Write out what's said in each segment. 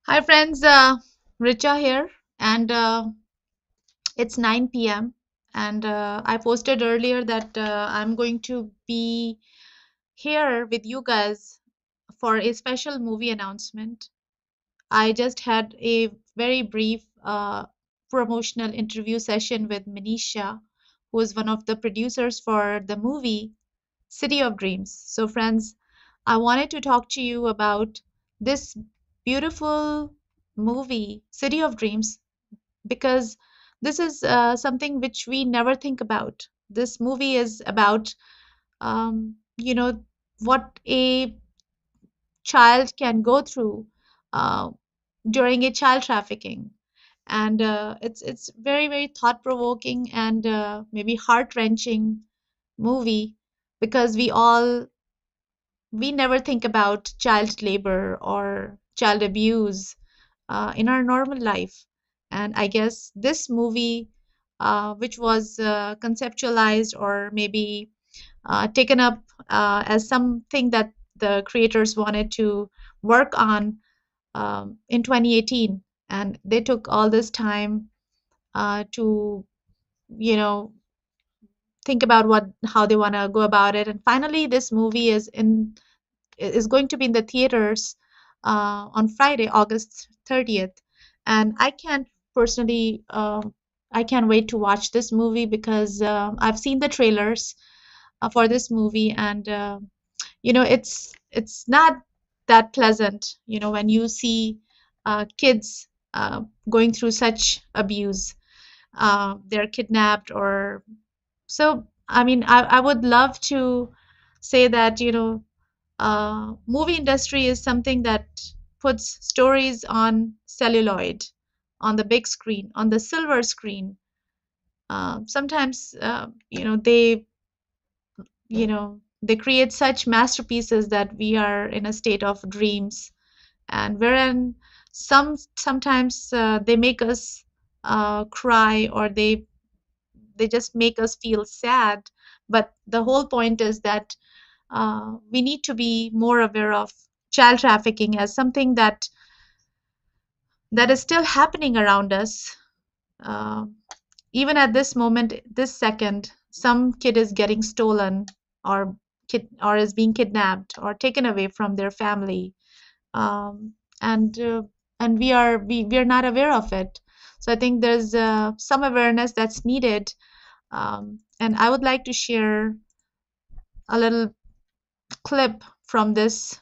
Hi friends, Richa here, and it's 9 p.m. And I posted earlier that I'm going to be here with you guys for a special movie announcement. I just had a very brief promotional interview session with Manisha, who is one of the producers for the movie City of Dreams. So, friends, I wanted to talk to you about this beautiful movie, City of Dreams, because this is something which we never think about. This movie is about, what a child can go through uh, during a child trafficking. And it's very, very thought-provoking and maybe heart-wrenching movie because we never think about child labor or child abuse in our normal life. And I guess this movie, which was conceptualized or maybe taken up as something that the creators wanted to work on in 2018, and they took all this time to, you know, think about what how they want to go about it. And finally, this movie is going to be in the theaters on Friday, August 30th. And I can't personally, I can't wait to watch this movie because I've seen the trailers for this movie, and it's not that pleasant, when you see kids going through such abuse. They're kidnapped or so. I mean, I would love to say that, movie industry is something that puts stories on celluloid, on the big screen, on the silver screen. Sometimes, they create such masterpieces that we are in a state of dreams, and wherein sometimes they make us cry, or they just make us feel sad. But the whole point is that we need to be more aware of child trafficking as something that is still happening around us. Uh, Even at this moment, this second, some kid is getting stolen, or or is being kidnapped or taken away from their family, um, and we are not aware of it. So I think there's some awareness that's needed, and I would like to share a little clip from this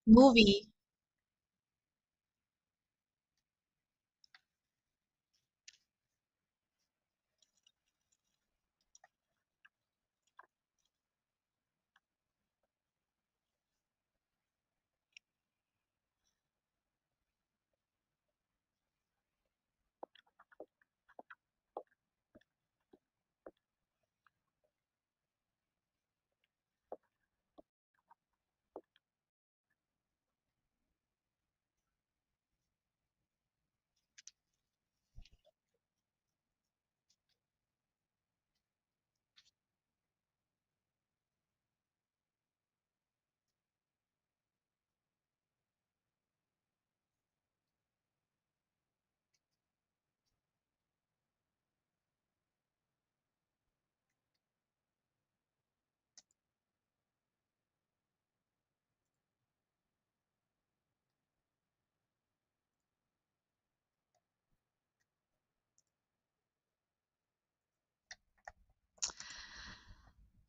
movie.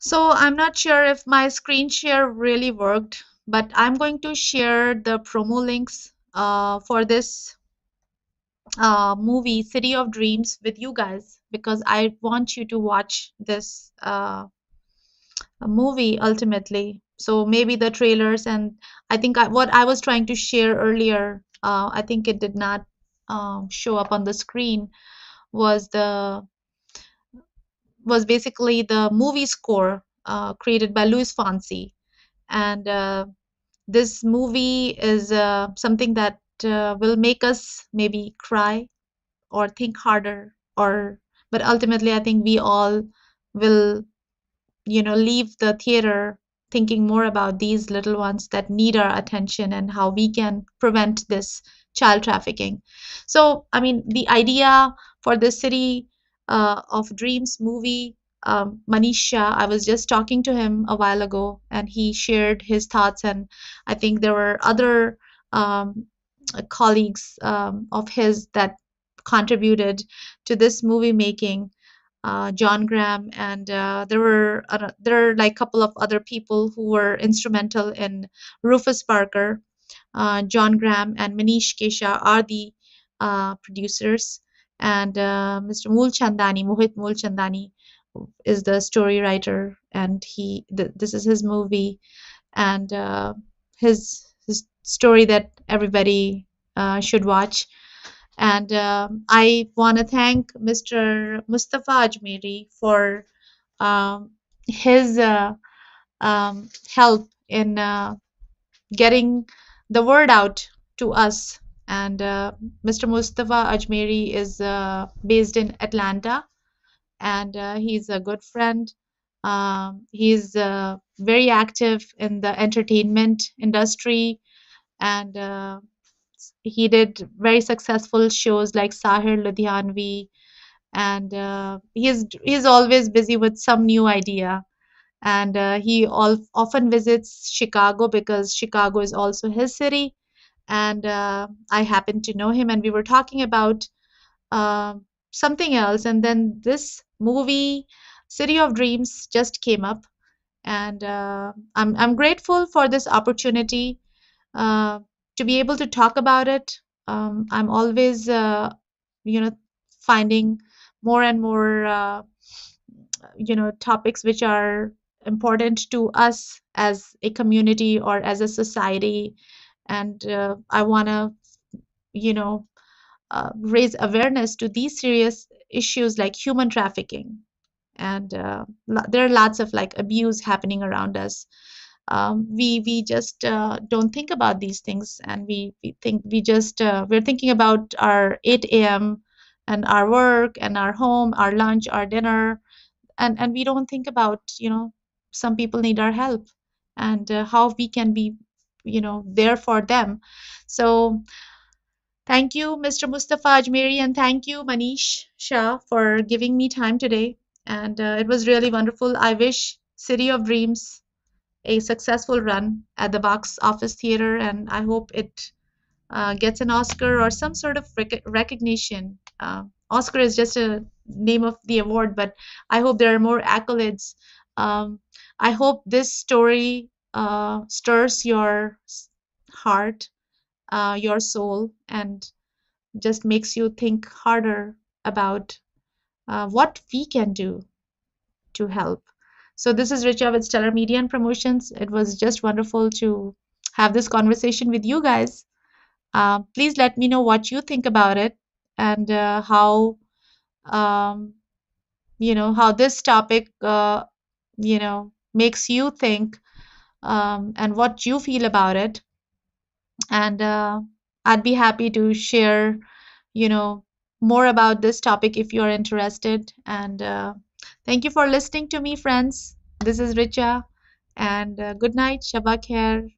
So I'm not sure if my screen share really worked, but I'm going to share the promo links for this movie, City of Dreams, with you guys because I want you to watch this movie ultimately. So maybe the trailers, and I think what I was trying to share earlier, I think it did not show up on the screen, was the was basically the movie score created by Louis Fonsi. And this movie is something that will make us maybe cry or think harder, or but ultimately I think we all will leave the theater thinking more about these little ones that need our attention and how we can prevent this child trafficking. So, I mean, the idea for the City of Dreams movie, Manisha, I was just talking to him a while ago and he shared his thoughts. And I think there were other um, colleagues of his that contributed to this movie making, John Graham, and there are like a couple of other people who were instrumental in Rufus Parker. John Graham and Manish Kesha are the producers, and Mr. Mohit Moolchandani, is the story writer, and this is his movie, and his story that everybody should watch. And I want to thank Mr. Mustafa Ajmeri for his help in getting the word out to us. And Mr. Mustafa Ajmeri is based in Atlanta, and he's a good friend. He's very active in the entertainment industry, and he did very successful shows like Sahir Ludhianvi, and he's always busy with some new idea. And he often visits Chicago because Chicago is also his city. And I happen to know him, and we were talking about uh, something else. And then this movie, City of Dreams, just came up, and I'm grateful for this opportunity uh, to be able to talk about it. I'm always, you know, finding more and more, topics which are important to us as a community or as a society, and I want to, you know, raise awareness to these serious issues like human trafficking, and there are lots of like abuse happening around us. We just don't think about these things, and we think we just we're thinking about our 8 a.m. and our work and our home, our lunch, our dinner, and we don't think about, some people need our help, and how we can be, there for them. So thank you, Mr. Mustafa Ajmeri, and thank you, Manish Shah, for giving me time today. And it was really wonderful. I wish City of Dreams a successful run at the box office theater, and I hope it gets an Oscar or some sort of recognition. Oscar is just a name of the award, but I hope there are more accolades. Um, I hope this story stirs your heart, your soul, and just makes you think harder about what we can do to help. So this is Richa with Stellar Media and Promotions. It was just wonderful to have this conversation with you guys. Please let me know what you think about it, and um, how this topic makes you think, and what you feel about it. And I'd be happy to share, you know, more about this topic if you're interested. And thank you for listening to me, friends. This is Richa, and good night, Shabak Khair.